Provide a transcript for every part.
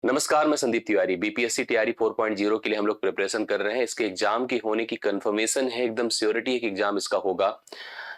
नमस्कार, मैं Sandeep Tiwari. BPSC TRE 4.0 के लिए हम लोग प्रिपरेशन कर रहे हैं। इसके एग्जाम की होने की कंफर्मेशन है, एकदम श्योरिटी है कि एग्जाम इसका होगा।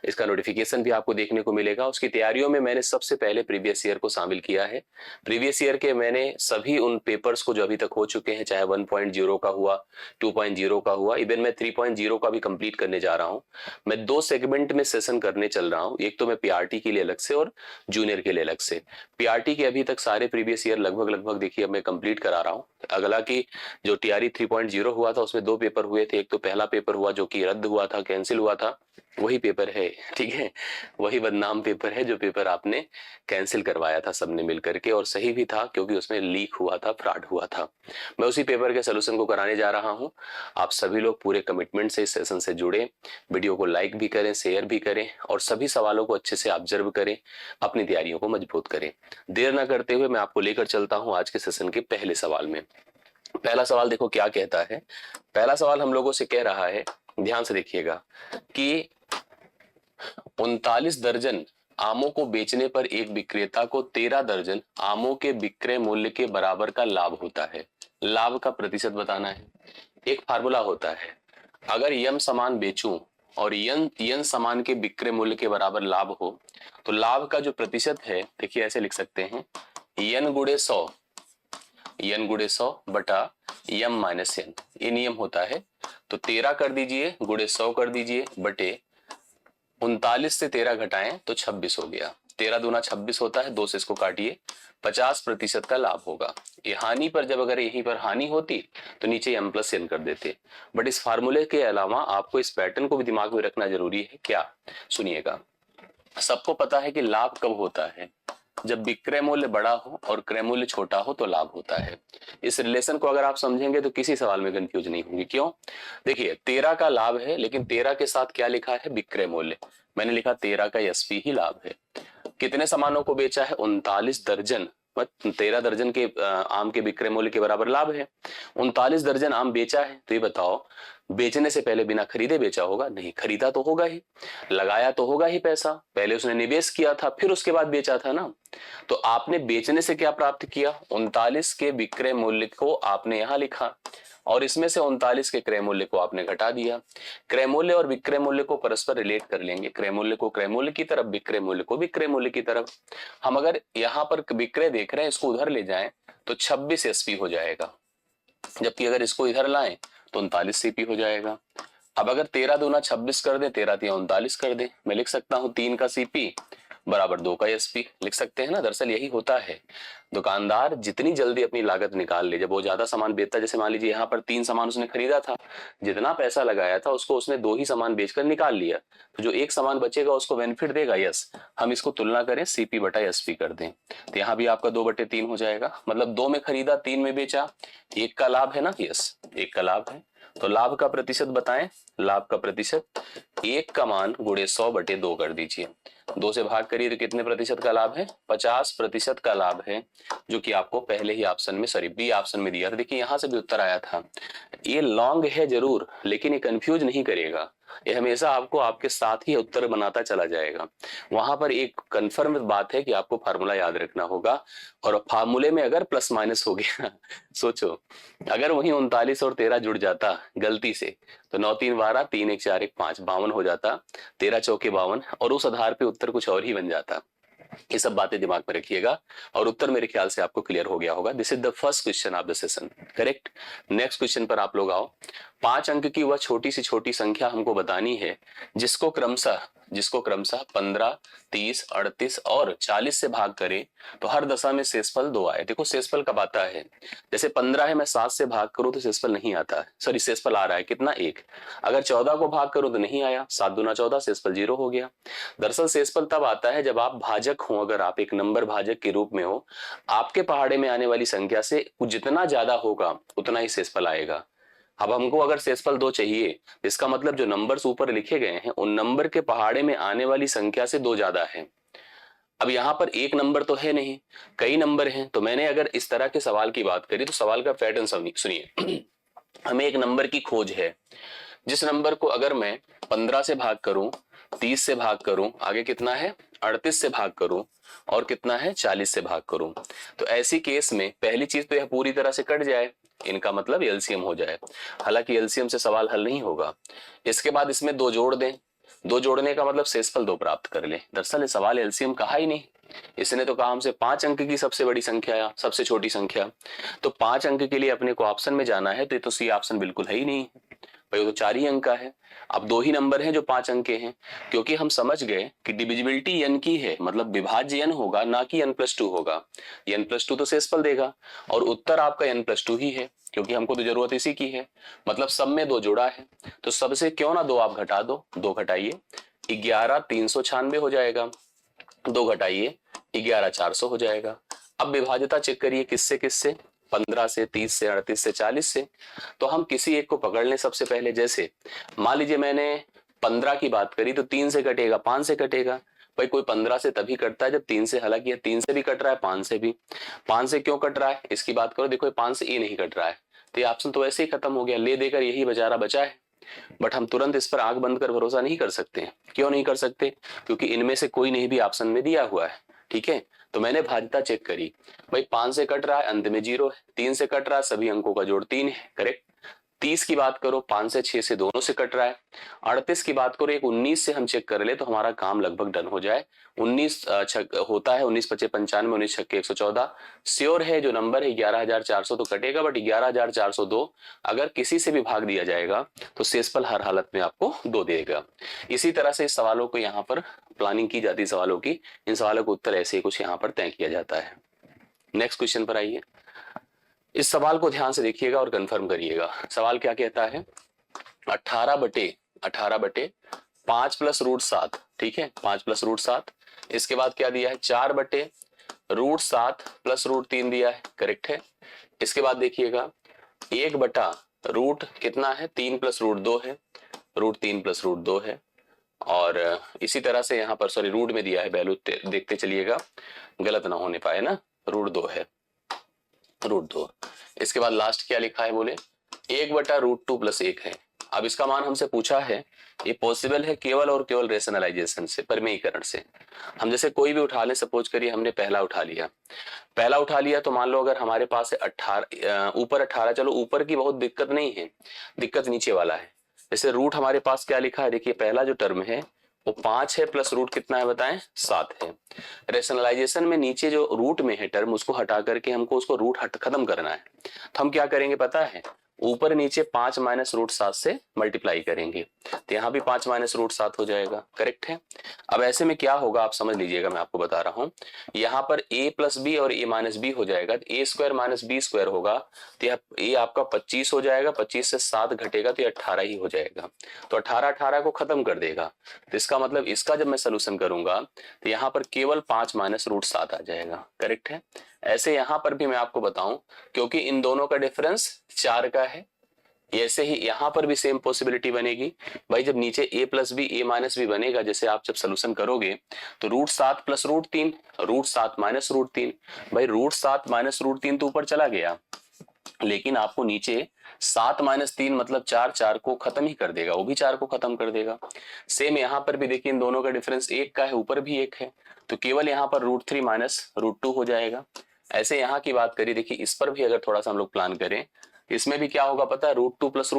इसका नोटिफिकेशन भी आपको देखने को मिलेगा। उसकी तैयारियों में मैंने सबसे पहले प्रीवियस ईयर को शामिल किया है। प्रीवियस ईयर के मैंने सभी उन पेपर्स को जो अभी तक हो चुके हैं, चाहे 1.0 का हुआ, 2.0 का हुआ, इवन मैं 3.0 का भी कंप्लीट करने जा रहा हूं। मैं 2 सेगमेंट में सेशन करने चल रहा हूं। एक तो मैं पीआरटी के लिए अलग से और जूनियर के लिए अलग से। पीआरटी के अभी तक सारे प्रीवियस ईयर लगभग लगभग देखिए अब मैं कंप्लीट करा रहा हूँ। अगला की जो टीआरई 3.0 हुआ था उसमें 2 पेपर हुए थे। एक तो पहला पेपर हुआ जो कि रद्द हुआ था, कैंसिल हुआ था, वही पेपर है, ठीक है। वही बदनाम पेपर है जो पेपर आपने कैंसिल करवाया था सबने मिलकर के, और सही भी था क्योंकि उसमें लीक हुआ था, फ्रॉड हुआ था। मैं उसी पेपर के सोल्यूशन को कराने जा रहा हूं। आप सभी लोग पूरे कमिटमेंट से इस सेशन से जुड़े, वीडियो को लाइक भी करें, शेयर भी करें और सभी सवालों को अच्छे से ऑब्जर्व करें, अपनी तैयारियों को मजबूत करें। देर ना करते हुए मैं आपको लेकर चलता हूं आज के सेशन के पहले सवाल में। पहला सवाल देखो क्या कहता है। पहला सवाल हम लोगों से कह रहा है, ध्यान से देखिएगा, कि 39 दर्जन आमों को बेचने पर एक विक्रेता को 13 दर्जन आमों के विक्रय मूल्य के बराबर का लाभ होता है। लाभ का प्रतिशत बताना है। एक फार्मूला होता है, अगर यम सामान बेचूं और यन सामान के विक्रय मूल्य के बराबर लाभ हो तो लाभ का जो प्रतिशत है, देखिए ऐसे लिख सकते हैं, यन गुणे 100, यन गुणे 100 बटा यम माइनस यन, ये नियम होता है। तो 13 कर दीजिए, गुणे 100 कर दीजिए, बटे 39 से 13 घटाएं तो 26 हो गया। 13 दूना 26 होता है, 2 से इसको काटिए, 50% का लाभ होगा। ये हानि पर, जब अगर यहीं पर हानि होती तो नीचे एम प्लस एन कर देते। बट इस फार्मूले के अलावा आपको इस पैटर्न को भी दिमाग में रखना जरूरी है। क्या, सुनिएगा। सबको पता है कि लाभ कब होता है, जब विक्रय मूल्य बड़ा हो और क्रय मूल्य छोटा हो तो लाभ होता है। इस रिलेशन को अगर आप समझेंगे तो किसी सवाल में कंफ्यूज नहीं होंगे। क्यों? देखिए 13 का लाभ है, लेकिन 13 के साथ क्या लिखा है, विक्रय मूल्य। मैंने लिखा 13 का एसपी ही लाभ है। कितने सामानों को बेचा है, 39 दर्जन। 13 दर्जन के आम के विक्रय मूल्य के बराबर लाभ है। 39 दर्जन आम बेचा है, तो ये बताओ बेचने से पहले बिना खरीदे बेचा होगा? नहीं, खरीदा तो होगा ही, लगाया तो होगा ही पैसा, पहले उसने निवेश किया था फिर उसके बाद बेचा था ना। तो आपने बेचने से क्या प्राप्त किया, 39 के विक्रय मूल्य को आपने यहां लिखा और इसमें से 39 के क्रय मूल्य को आपने घटा दिया। क्रय मूल्य और विक्रय मूल्य को परस्पर रिलेट कर लेंगे, क्रय मूल्य को क्रय मूल्य की तरफ, विक्रय मूल्य को विक्रय मूल्य की तरफ। हम अगर यहाँ पर विक्रय देख रहे हैं, इसको उधर ले जाएं तो 26 एसपी हो जाएगा, जबकि अगर इसको इधर लाएं तो 39 सीपी हो जाएगा। अब अगर 13 दूना 26 कर दे, 13 तिया 39 कर दे, मैं लिख सकता हूं 3 का सीपी बराबर 2 का एसपी, लिख सकते हैं ना। दरअसल यही होता है, दुकानदार जितनी जल्दी अपनी लागत निकाल ले, जब वो ज्यादा सामान बेचता है, जैसे मान लीजिए यहाँ पर 3 सामान उसने खरीदा था, जितना पैसा लगाया था उसको उसने 2 ही सामान बेचकर निकाल लिया, तो जो एक सामान बचेगा उसको बेनिफिट देगा। यस, हम इसको तुलना करें सीपी बटा एसपी कर दें तो यहाँ भी आपका 2/3 हो जाएगा। मतलब 2 में खरीदा, 3 में बेचा, 1 का लाभ है ना। यस, 1 का लाभ है। तो लाभ का प्रतिशत बताएं। लाभ का प्रतिशत 1 का मान गुणे 100/2 कर दीजिए, 2 से भाग करिए तो कितने प्रतिशत का लाभ है, 50% का लाभ है, जो कि आपको पहले ही ऑप्शन में, सॉरी बी ऑप्शन में दिया था। देखिए यहां से भी उत्तर आया था। ये लॉन्ग है जरूर, लेकिन ये कंफ्यूज नहीं करेगा, ये हमेशा आपको आपके साथ ही उत्तर बनाता चला जाएगा। वहां पर एक कंफर्म बात है कि आपको फार्मूला याद रखना होगा, और फार्मूले में अगर प्लस माइनस हो गया सोचो, अगर वही 39 और 13 जुड़ जाता गलती से तो 9 3 12, 3 1 4 1 5, 52 हो जाता, 13 चौके 52, और उस आधार पे उत्तर कुछ और ही बन जाता। ये सब बातें दिमाग में रखिएगा और उत्तर मेरे ख्याल से आपको क्लियर हो गया होगा। This is the first question of the session, correct. Next question पर आप लोग आओ। 5 अंक की वह छोटी सी छोटी संख्या हमको बतानी है जिसको क्रमशः 15, 30, 38 और 40 से भाग करें तो हर दशा में शेषफल 2 आए। देखो शेषफल कब आता है, जैसे 15 है, मैं 7 से भाग करूं तो शेषफल नहीं आता है, सॉरी शेषफल आ रहा है कितना, 1। अगर 14 को भाग करूं तो नहीं आया, 7 दूना 14, शेषफल 0 हो गया। दरअसल शेषफल तब आता है जब आप भाजक हो, अगर आप एक नंबर भाजक के रूप में हो, आपके पहाड़े में आने वाली संख्या से जितना ज्यादा होगा उतना ही शेषफल आएगा। अब हमको अगर शेषफल 2 चाहिए, इसका मतलब जो नंबर्स ऊपर लिखे गए हैं उन नंबर के पहाड़े में आने वाली संख्या से 2 ज्यादा है। अब यहाँ पर एक नंबर तो है नहीं, कई नंबर हैं। तो मैंने अगर इस तरह के सवाल की बात करी तो सवाल का पैटर्न सुनिए। हमें एक नंबर की खोज है, जिस नंबर को अगर मैं 15 से भाग करूं 30 से भाग करूं, आगे कितना है 38 से भाग करूं, और कितना है 40 से भाग करूं। तो ऐसी केस में पहली चीज तो यह पूरी तरह से कट जाए, इनका मतलब एलसीएम हो जाए। हालांकि एलसीएम से सवाल हल नहीं होगा। इसके बाद इसमें 2 जोड़ दें, 2 जोड़ने का मतलब शेषफल 2 प्राप्त कर ले। दरअसल ये सवाल एलसीएम कहा ही नहीं, इसने तो कहा हमसे 5 अंक की सबसे बड़ी संख्या या सबसे छोटी संख्या। तो 5 अंक के लिए अपने को ऑप्शन में जाना है, तो ये तो सी ऑप्शन बिल्कुल है ही नहीं भाई, वो तो 4 ही अंक का है। अब 2 ही नंबर हैं जो 5 अंक के हैं, क्योंकि हम समझ गए कि डिविजिबिलिटी n की है, मतलब विभाज्य n होगा ना कि n+2 होगा। n+2 तो शेषफल देगा, और उत्तर आपका n+2 ही है, क्योंकि हमको तो जरूरत इसी की है। मतलब सब में 2 जोड़ा है, तो सबसे क्यों ना 2 आप घटा दो, 2 घटाइए 11 396 हो जाएगा, 2 घटाइए 11 400 हो जाएगा। अब विभाज्यता चेक करिए किससे किससे, 15 से, 30 से, 38 से, 40 से। तो हम किसी एक को पकड़ लें सबसे पहले। जैसे मान लीजिए मैंने 15 की बात करी, तो 3 से कटेगा, 5 से कटेगा। भाई कोई 15 से तभी कटता है जब 3 से, हालांकि ये 3 से भी कट रहा है, 5 से भी। 5 से क्यों कट रहा है इसकी बात करो, देखो 5 से ये नहीं कट रहा है, तो ये ऑप्शन तो वैसे ही खत्म हो गया, ले देकर यही बेचारा बचा है। बट हम तुरंत इस पर आंख बंद कर भरोसा नहीं कर सकते हैं। क्यों नहीं कर सकते, क्योंकि इनमें से कोई नहीं भी ऑप्शन में दिया हुआ है। ठीक है, तो मैंने भाज्यता चेक करी, भाई 5 से कट रहा है, अंत में 0 है, 3 से कट रहा है, सभी अंकों का जोड़ 3 है, करेक्ट। 30 की बात करो, 5 से 6 से दोनों से कट रहा है। 38 की बात करो, एक 19 से हम चेक कर ले तो हमारा काम लगभग डन हो जाए। 19 होता है, 19 पचे 95, 19 छक्के 114। श्योर है जो नंबर है 11,400 तो कटेगा, बट 11,402 अगर किसी से भी भाग दिया जाएगा तो शेषफल हर हालत में आपको 2 देगा। इसी तरह से इस सवालों को यहाँ पर प्लानिंग की जाती है सवालों की, इन सवालों का उत्तर ऐसे ही कुछ यहाँ पर तय किया जाता है। नेक्स्ट क्वेश्चन पर आइए, इस सवाल को ध्यान से देखिएगा और कंफर्म करिएगा। सवाल क्या कहता है, 18/5 प्लस रूट 7, ठीक है 5 प्लस रूट 7। इसके बाद क्या दिया है, 4/√7 प्लस रूट 3 दिया है, करेक्ट है। इसके बाद देखिएगा 1/रूट कितना है, 3 प्लस रूट 2 है, रूट 3 प्लस रूट 2 है। और इसी तरह से यहाँ पर सॉरी रूट में दिया है वैल्यू, देखते चलिएगा गलत ना होने पाए ना, रूट 2 है, रूट 2। इसके बाद लास्ट क्या लिखा है, बोले 1/√2 प्लस 1 है। अब इसका मान हमसे पूछा है, ये पॉसिबल है केवल और केवल रेशनलाइजेशन से, परिमेयीकरण से। हम जैसे कोई भी उठा लें, सपोज करिए हमने पहला उठा लिया, तो मान लो अगर हमारे पास है 18, ऊपर 18, चलो ऊपर की बहुत दिक्कत नहीं है, दिक्कत नीचे वाला है। जैसे रूट हमारे पास क्या लिखा है, देखिए पहला जो टर्म है वो 5 है, प्लस रूट कितना है बताएं, 7 है। रेशनलाइजेशन में नीचे जो रूट में है टर्म, उसको हटा करके हमको उसको रूट खत्म करना है। तो हम क्या करेंगे पता है, ऊपर नीचे 5 माइनस रूट 7 से मल्टीप्लाई करेंगे, तो यहाँ भी 5 माइनस रूट 7 हो जाएगा, करेक्ट है। अब ऐसे में क्या होगा आप समझ लीजिएगा, मैं आपको बता रहा हूँ। यहाँ पर a प्लस बी और a माइनस बी हो जाएगा, a square minus b square होगा, तो ये आपका 25 हो जाएगा, 25 से 7 घटेगा तो ये 18 ही हो जाएगा। तो 18 को खत्म कर देगा। तो इसका मतलब इसका जब मैं सोल्यूशन करूंगा तो यहाँ पर केवल 5 माइनस रूट 7 आ जाएगा, करेक्ट है। ऐसे यहाँ पर भी मैं आपको बताऊं, क्योंकि इन दोनों का डिफरेंस 4 का है, ऐसे ही यहाँ पर भी सेम पॉसिबिलिटी बनेगी। भाई जब नीचे a plus b a minus b बनेगा, जैसे आप जब सोल्यूशन करोगे तो root 7 plus root 3, root 7 minus root 3। भाई रूट 7 माइनस रूट 3 तो ऊपर चला गया, लेकिन आपको नीचे 7 माइनस 3 मतलब 4, 4 को खत्म ही कर देगा, वो भी 4 को खत्म कर देगा। सेम यहाँ पर भी देखिए इन दोनों का डिफरेंस 1 का है, ऊपर भी 1 है, तो केवल यहाँ पर रूट 3 माइनस रूट 2 हो जाएगा। ऐसे यहाँ की बात करिए, देखिए इस पर भी अगर थोड़ा सा हम लोग प्लान करें, इसमें भी क्या होगा पता है, रूट 2 प्लस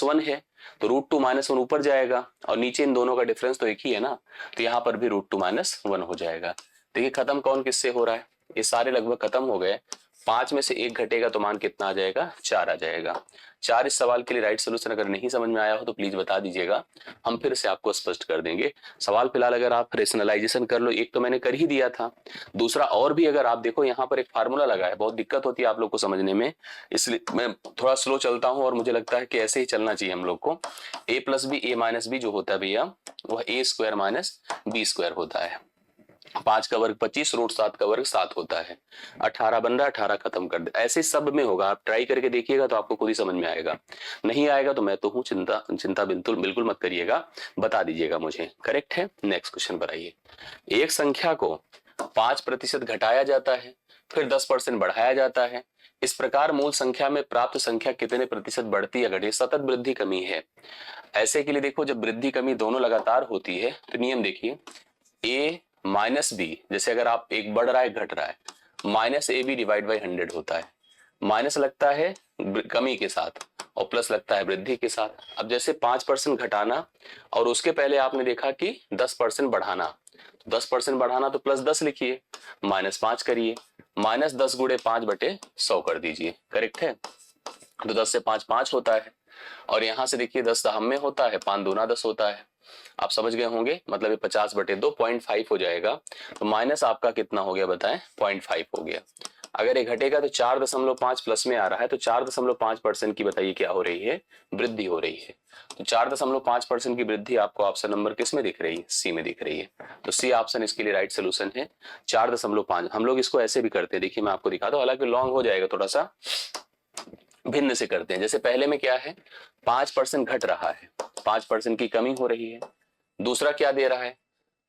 1 है, तो रूट 2 माइनस 1 ऊपर जाएगा, और नीचे इन दोनों का डिफरेंस तो एक ही है ना, तो यहाँ पर भी रूट 2 माइनस 1 हो जाएगा। देखिए खत्म कौन किससे हो रहा है, ये सारे लगभग खत्म हो गए। 5 में से 1 घटेगा तो मान कितना आ जाएगा, 4 आ जाएगा। 4 इस सवाल के लिए राइट सोल्यूशन। अगर नहीं समझ में आया हो तो प्लीज बता दीजिएगा, हम फिर से आपको स्पष्ट कर देंगे। सवाल फिलहाल अगर आप रेशनलाइजेशन कर लो, एक तो मैंने कर ही दिया था, दूसरा और भी अगर आप देखो यहाँ पर एक फार्मूला लगा है, बहुत दिक्कत होती है आप लोग को समझने में, इसलिए मैं थोड़ा स्लो चलता हूँ, और मुझे लगता है कि ऐसे ही चलना चाहिए हम लोग को। a plus b a minus b जो होता है भैया, वह a square minus b square होता है। 5 का वर्ग 25, रूट 7 का वर्ग 7 होता है। 18 बन रहा है, 18 खत्म कर दे। ऐसे सब में होगा, आप ट्राई करके देखिएगा तो आपको खुद ही समझ में आएगा। नहीं आएगा तो मैं तो हूँ, चिंता बिल्कुल मत करिएगा, बता दीजिएगा मुझे, करेक्ट है। नेक्स्ट क्वेश्चन पर आइए। एक संख्या को 5% घटाया जाता है, फिर 10% बढ़ाया जाता है, इस प्रकार मूल संख्या में प्राप्त संख्या कितने प्रतिशत बढ़ती या घटी? सतत वृद्धि कमी है। ऐसे के लिए देखो, जब वृद्धि कमी दोनों लगातार होती है तो नियम देखिए, a माइनस बी, जैसे अगर आप एक बढ़ रहा है घट रहा है, minus A b divide by 100 होता है। माइनस लगता है कमी के साथ और प्लस लगता है वृद्धि के साथ। अब जैसे 5% घटाना और उसके पहले आपने देखा कि 10% बढ़ाना, तो 10% बढ़ाना तो +10 लिखिए, -5 करिए, -10 गुणे 5/100 कर दीजिए, करेक्ट है। तो 10 से 5 5 होता है, और यहां से देखिए 10 दहम में होता है, 5 दूना 10 होता है। आप समझ गए होंगे, मतलब ये 50/2 0.5 हो जाएगा। तो माइनस आपका कितना हो गया बताएं? 0.5 हो गया। अगर ये घटेगा तो 4.5 प्लस में आ रहा है, तो 4.5% की बताइए क्या हो रही है? वृद्धि हो रही है। तो 4.5% की वृद्धि आपको ऑप्शन नंबर किस में दिख रही है? सी में दिख रही है। तो सी ऑप्शन इसके लिए राइट सोल्यूशन है, 4.5। हम लोग इसको ऐसे भी करते हैं, देखिए मैं आपको दिखा दूं, हालांकि लॉन्ग हो जाएगा, थोड़ा सा भिन्न से करते हैं। जैसे पहले में क्या है, 5% घट रहा है, 5% की कमी हो रही है। दूसरा क्या दे रहा है?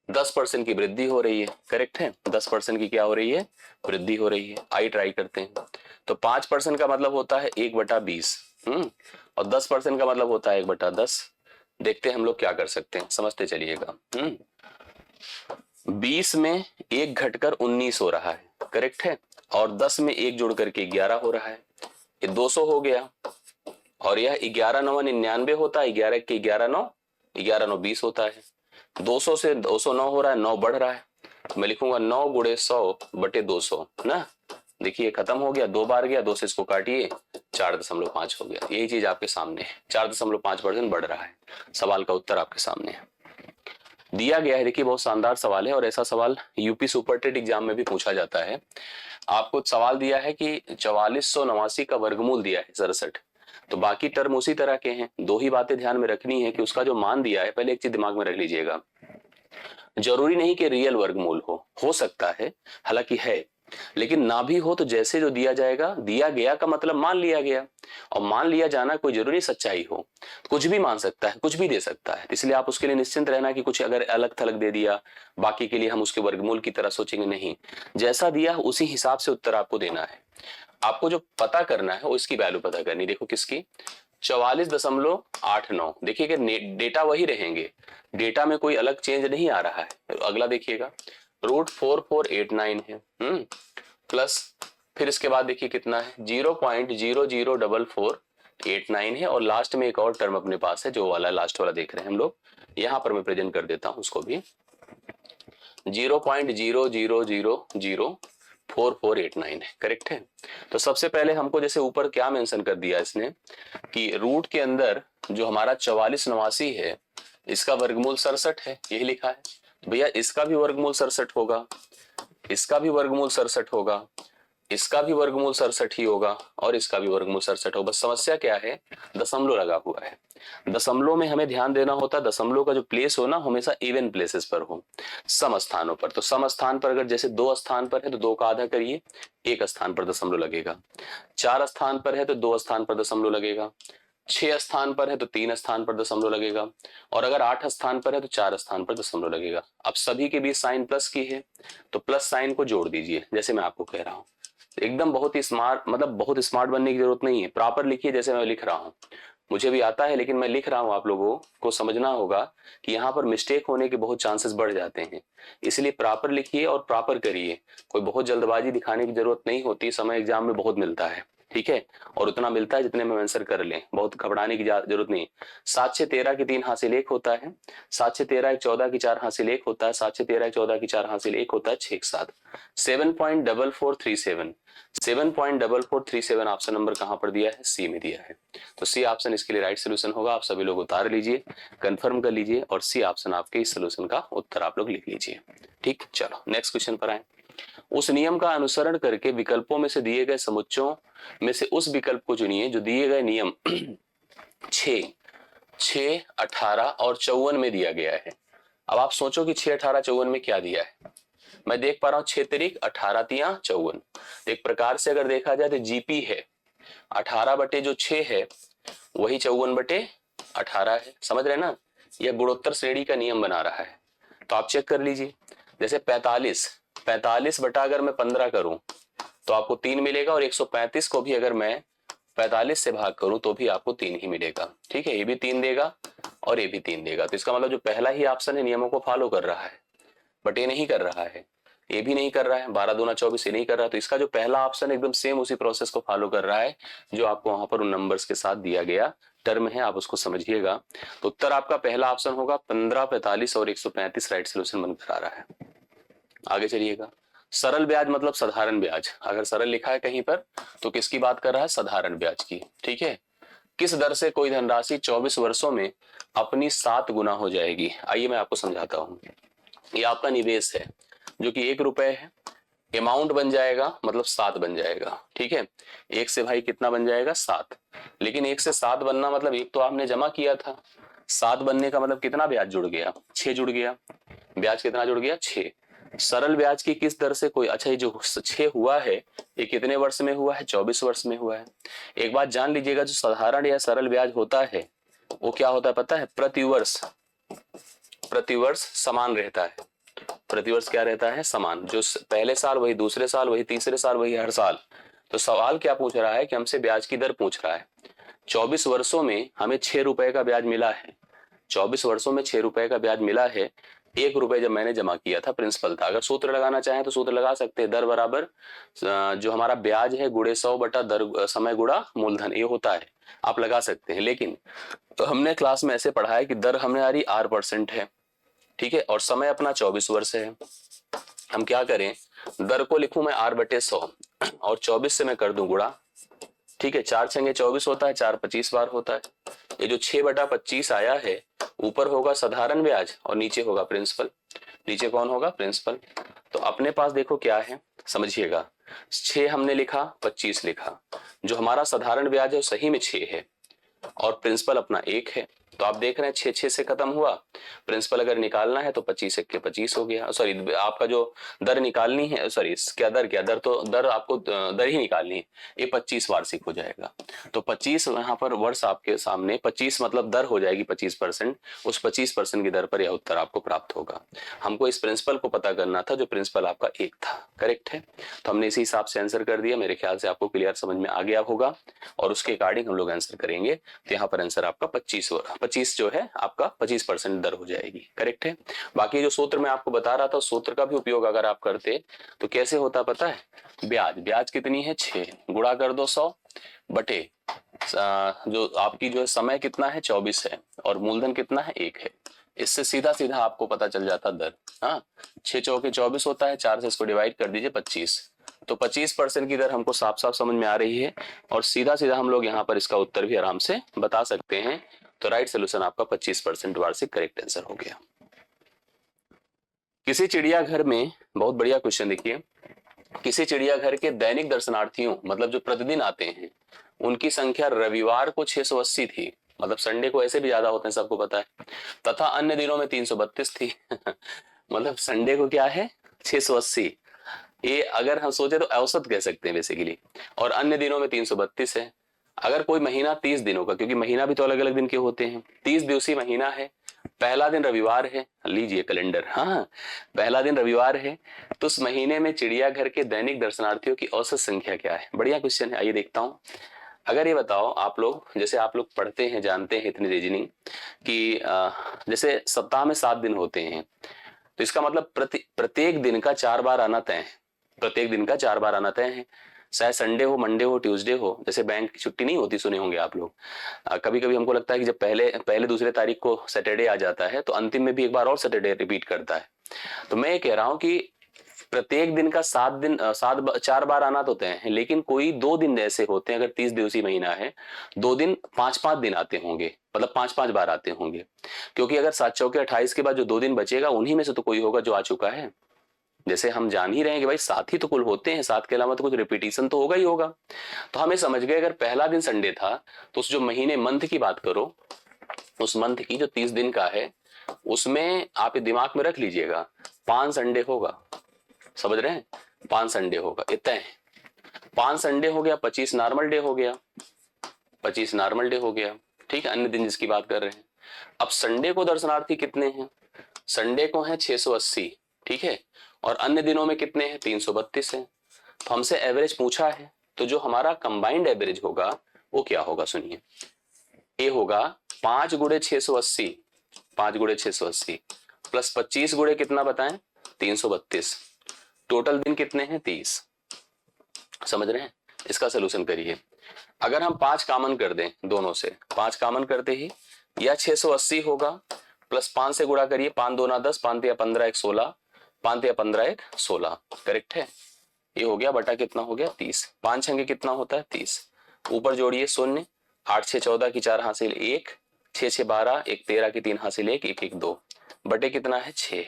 10% की वृद्धि हो रही है, करेक्ट है। 10% की क्या हो रही है? वृद्धि हो रही है। आई ट्राई करते हैं। तो 5% का मतलब होता है 1/20, और 10% का मतलब होता है 1/10। देखते हैं हम लोग क्या कर सकते हैं, समझते चलिएगा। 20 में 1 घटकर 19 हो रहा है, करेक्ट है, और 10 में 1 जोड़ करके 11 हो रहा है, ये 200 हो गया। और यह 11 9 99 होता है, 11 के 11 9 11 9 20 होता है। 200 से 209 हो रहा है, 9 बढ़ रहा है, तो मैं लिखूंगा 9 गुणे 100/200 ना। देखिए खत्म हो गया, 2 बार गया, 2 से इसको काटिए, 4.5 हो गया। यही चीज आपके सामने है, 4.5% बढ़ रहा है। सवाल का उत्तर आपके सामने है, दिया गया है। देखिए बहुत शानदार सवाल है, और ऐसा सवाल यूपी सुपर टेट एग्जाम में भी पूछा जाता है। आपको सवाल दिया है कि 4489 का वर्गमूल दिया है 67, तो बाकी टर्म उसी तरह के हैं। दो ही बातें ध्यान में रखनी है कि उसका जो मान दिया है, पहले एक चीज दिमाग में रख लीजिएगा, जरूरी नहीं कि रियल वर्गमूल हो सकता है, हालांकि है, लेकिन ना भी हो तो जैसे जो दिया जाएगा, दिया गया का मतलब मान लिया गया, और मान लिया जाना कोई जरूरी सच्चाई हो, कुछ भी मान सकता है, कुछ भी दे सकता है। इसलिए आप उसके लिए निश्चिंत रहना कि कुछ अगर अलग थलग दे दिया, बाकी के लिए हम उसके वर्गमूल की तरह सोचेंगे नहीं, जैसा दिया उसी हिसाब से उत्तर आपको देना है। आपको जो पता करना है वो इसकी वैल्यू पता करनी। देखो किसकी? 44.89। देखिए कि डेटा वही रहेंगे, डेटा में कोई अलग चेंज नहीं आ रहा है। अगला देखिएगा, √4489 है, प्लस फिर इसके बाद देखिए कितना है, 0.004489 है, और लास्ट में एक और टर्म अपने पास है, जो वाला लास्ट वाला देख रहे हैं हम लोग, यहां पर मैं प्रेजेंट कर देता हूं उसको भी, 0.00004489 है, करेक्ट है। तो सबसे पहले हमको जैसे ऊपर क्या मेंशन कर दिया इसने कि रूट के अंदर जो हमारा 4489 है, इसका वर्गमूल 67 है, यही लिखा है। तो भैया इसका भी वर्गमूल 67 होगा, इसका भी वर्गमूल 67 होगा, इसका भी वर्गमूल 67 ही होगा, और इसका भी वर्गमूल 67 होगा। बस समस्या क्या है, दशमलव लगा हुआ है। दशमलव में हमें ध्यान देना होता है, दशमलव का जो प्लेस हो ना, हमेशा इवन प्लेसेस पर हो, सम स्थानों पर। तो सम स्थान पर अगर जैसे 2 स्थान पर है तो 2 का आधा करिए, 1 स्थान पर दशमलव लगेगा। 4 स्थान पर है तो 2 स्थान पर दशमलव लगेगा। 6 स्थान पर है तो 3 स्थान पर दशमलव लगेगा, और अगर 8 स्थान पर है तो 4 स्थान पर दशमलव लगेगा। अब सभी के बीच साइन प्लस की है, तो प्लस साइन को जोड़ दीजिए, जैसे मैं आपको कह रहा हूं। एकदम बहुत ही स्मार्ट, मतलब बहुत स्मार्ट बनने की जरूरत नहीं है, प्रॉपर लिखिए जैसे मैं लिख रहा हूँ। मुझे भी आता है, लेकिन मैं लिख रहा हूँ, आप लोगों को समझना होगा कि यहाँ पर मिस्टेक होने के बहुत चांसेस बढ़ जाते हैं, इसलिए प्रॉपर लिखिए और प्रॉपर करिए। कोई बहुत जल्दबाजी दिखाने की जरूरत नहीं होती, समय एग्जाम में बहुत मिलता है, ठीक है, और उतना मिलता है जितने में आंसर कर लें, बहुत घबराने की जरूरत नहीं। 7 6 13 की 3 हासिल 1 होता है, 7 6 13 14 की 4 हासिल 1 होता है, 7 6 13 14 की 4 हासिल 1 होता है, 6 7 7.4437 7.4437 ऑप्शन नंबर कहां पर दिया है? सी में दिया है। तो सी ऑप्शन इसके लिए राइट सोल्यूशन होगा। आप सभी लोग उतार लीजिए, कंफर्म कर लीजिए, और सी ऑप्शन आपके इस सोल्यूशन का उत्तर आप लोग लिख लीजिए। ठीक, चलो नेक्स्ट क्वेश्चन पर आए। उस नियम का अनुसरण करके विकल्पों में से दिए गए समुच्चयों में से उस विकल्प को चुनिए जो दिए गए नियम 6 6 18 और 54 में दिया गया है। अब आप सोचो कि 6 18 54 में क्या दिया है। मैं देख पा रहा हूं 6 तिरिक 18 तिया 54। एक प्रकार से अगर देखा जाए तो जीपी है 18/6 है, वही 54/18 है, समझ रहे ना। यह गुणोत्तर श्रेणी का नियम बना रहा है। तो आप चेक कर लीजिए, जैसे 45 बटा अगर मैं 15 करूं तो आपको 3 मिलेगा, और 135 को भी अगर मैं 45 से भाग करूं तो भी आपको 3 ही मिलेगा। ठीक है, ये भी 3 देगा और ये भी 3 देगा। तो इसका मतलब जो पहला ही ऑप्शन है नियमों को फॉलो कर रहा है, बट ये नहीं कर रहा है, ये भी नहीं कर रहा है, 12 दूना 24 ये नहीं कर रहा। तो इसका जो पहला ऑप्शन एकदम सेम उसी प्रोसेस को फॉलो कर रहा है जो आपको वहां पर उन नंबर्स के साथ दिया गया टर्म है, आप उसको समझिएगा। तो उत्तर आपका पहला ऑप्शन होगा 15, 45 और 135 राइट सोल्यूशन बनकर आ रहा है। आगे चलिएगा। सरल ब्याज मतलब साधारण ब्याज, अगर सरल लिखा है कहीं पर तो किसकी बात कर रहा है? साधारण ब्याज की। ठीक है, किस दर से कोई धनराशि 24 वर्षों में अपनी 7 गुना हो जाएगी? आइए मैं आपको समझाता हूं। ये आपका निवेश है जो कि 1 रुपए है, अमाउंट बन जाएगा मतलब 7 बन जाएगा। ठीक है, 1 से भाई कितना बन जाएगा? 7। लेकिन 1 से 7 बनना मतलब एक तो आपने जमा किया था, 7 बनने का मतलब कितना ब्याज जुड़ गया? 6 जुड़ गया। ब्याज कितना जुड़ गया? 6। सरल ब्याज की किस दर से कोई, अच्छा ये जो 6 हुआ है ये कितने वर्ष में हुआ है? 24 वर्ष में हुआ है। एक बात जान लीजिएगा, जो साधारण या सरल ब्याज होता है वो क्या होता है पता है? प्रतिवर्ष, प्रतिवर्ष समान रहता है। प्रतिवर्ष क्या रहता है? समान। जो पहले साल वही दूसरे साल, वही तीसरे साल, वही हर साल। तो सवाल क्या पूछ रहा है कि हमसे ब्याज की दर पूछ रहा है। 24 वर्षों में हमें 6 रुपए का ब्याज मिला है, 24 वर्षों में 6 रुपए का ब्याज मिला है। 1 रुपए जब मैंने जमा किया था प्रिंसिपल था। अगर सूत्र लगाना चाहें तो सूत्र लगा सकते हैं, दर बराबर जो हमारा ब्याज है गुणे 100 बटा दर समय गुणा मूलधन, ये होता है, आप लगा सकते हैं। लेकिन तो हमने क्लास में ऐसे पढ़ा है कि दर हमारी R% है। ठीक है, और समय अपना 24 वर्ष है। हम क्या करें, दर को लिखूं मैं R/100 और 24 से मैं कर दूं गुणा। ठीक है, 4 छंगे 24 होता है, 4 25 बार होता है। ये जो 6/25 आया है, ऊपर होगा साधारण ब्याज और नीचे होगा प्रिंसिपल। नीचे कौन होगा? प्रिंसिपल। तो अपने पास देखो क्या है, समझिएगा। 6 हमने लिखा, 25 लिखा। जो हमारा साधारण ब्याज है वो सही में 6 है और प्रिंसिपल अपना 1 है। तो आप देख रहे हैं 6 से खत्म हुआ। प्रिंसिपल अगर निकालना है तो 25 1 के 25 हो गया। सॉरी, आपका जो दर निकालनी है, सॉरी क्या दर तो दर आपको दर ही निकालनी है, ये 25 वार्षिक हो जाएगा। तो 25 यहाँ पर वर्ष आपके सामने, 25 मतलब दर हो जाएगी 25%। उस 25% की दर पर यह उत्तर आपको प्राप्त होगा। हमको इस प्रिंसिपल को पता करना था जो प्रिंसिपल आपका 1 था। करेक्ट है, तो हमने इसी हिसाब से आंसर कर दिया। मेरे ख्याल से आपको क्लियर समझ में आ गया होगा और उसके अकॉर्डिंग हम लोग आंसर करेंगे। तो यहाँ पर आंसर आपका 25 जो है आपका 25% दर हो जाएगी। करेक्ट है। बाकी जो सूत्र मैं आपको बता रहा था, सूत्र का भी उपयोग अगर आप करते तो कैसे होता पता है? ब्याज कितनी है? 6, गुणा कर दो 100 बटे जो आपकी जो है समय कितना है? 24 है और मूलधन कितना है? 1 है। इससे सीधा सीधा आपको पता चल जाता दर। हाँ, 6 चौके 24 होता है, 4 से इसको डिवाइड कर दीजिए 25। तो 25% की दर हमको साफ साफ समझ में आ रही है और सीधा सीधा हम लोग यहाँ पर इसका उत्तर भी आराम से बता सकते हैं। तो राइट सोल्यूशन आपका 25% वार्षिक करेक्ट आंसर हो गया। किसी चिड़ियाघर में, बहुत बढ़िया क्वेश्चन देखिए, किसी चिड़ियाघर के दैनिक दर्शनार्थियों मतलब जो प्रतिदिन आते हैं उनकी संख्या रविवार को 680 थी, मतलब संडे को ऐसे भी ज्यादा होते हैं सबको पता है, तथा अन्य दिनों में 332 थी। मतलब संडे को क्या है? 680। ये अगर हम सोचे तो औसत कह सकते हैं बेसिकली, और अन्य दिनों में 332 है। अगर कोई महीना 30 दिनों का, क्योंकि महीना भी तो अलग अलग दिन के होते हैं, 30 दिवसीय महीना है, पहला दिन रविवार है, लीजिए कैलेंडर, हाँ पहला दिन रविवार है, तो उस महीने में चिड़ियाघर के दैनिक दर्शनार्थियों की औसत संख्या क्या है? बढ़िया क्वेश्चन है, आइए देखता हूं। अगर ये बताओ आप लोग, जैसे आप लोग पढ़ते हैं जानते हैं इतनी रीजनिंग कि जैसे सप्ताह में 7 दिन होते हैं, तो इसका मतलब प्रत्येक दिन का 4 बार आना तय है। प्रत्येक दिन का 4 बार आना तय है, चाहे संडे हो, मंडे हो, ट्यूसडे हो। जैसे बैंक की छुट्टी नहीं होती, सुने होंगे आप लोग। कभी कभी हमको लगता है कि जब पहले दूसरे तारीख को सैटरडे आ जाता है तो अंतिम में भी एक बार और सैटरडे रिपीट करता है। तो मैं ये कह रहा हूं कि प्रत्येक दिन का 4 बार आना तो तय है, लेकिन कोई 2 दिन ऐसे होते हैं, अगर 30 दिवसीय महीना है, 2 दिन 5-5 दिन आते होंगे, मतलब 5-5 बार आते होंगे। क्योंकि अगर 7 चौके 28 के बाद जो 2 दिन बचेगा उन्हीं में से तो कोई होगा जो आ चुका है। जैसे हम जान ही रहे हैं कि भाई 7 ही तो कुल होते हैं, 7 के अलावा तो कुछ रिपीटिशन तो होगा ही होगा। तो हमें समझ गए, अगर पहला दिन संडे था तो उस जो महीने मंथ की बात करो, उस मंथ की जो 30 दिन का है उसमें आप दिमाग में रख लीजिएगा 5 संडे होगा। समझ रहे हैं? 5 संडे होगा, इतना है। 5 संडे हो गया, 25 नॉर्मल डे हो गया, 25 नॉर्मल डे हो गया। ठीक है, अन्य दिन जिसकी बात कर रहे हैं। अब संडे को दर्शनार्थी कितने हैं? संडे को है 680, ठीक है, और अन्य दिनों में कितने हैं? 332 है। तो हमसे एवरेज पूछा है, तो जो हमारा कंबाइंड एवरेज होगा वो क्या होगा सुनिए, ए होगा 5 गुणे 680, 5 गुणे 680 प्लस 25 गुणे कितना बताएं 332, टोटल दिन कितने हैं 30। समझ रहे हैं? इसका सोल्यूशन करिए। अगर हम 5 कॉमन कर दें दोनों से, 5 कॉमन करते ही या 680 होगा प्लस 5 से गुणा करिए, 5 दूना 10, 5 या 15 1 16, 5 या 15 1 16, करेक्ट है। ये हो गया बटा कितना हो गया 30, 5 छंगे कितना होता है 30, ऊपर जोड़िए शून्य, 8 6 14 की 4 हासिल 1, 6 6 12, 1 13 की 3 हासिल 1, 1 1 2, बटे कितना है 6,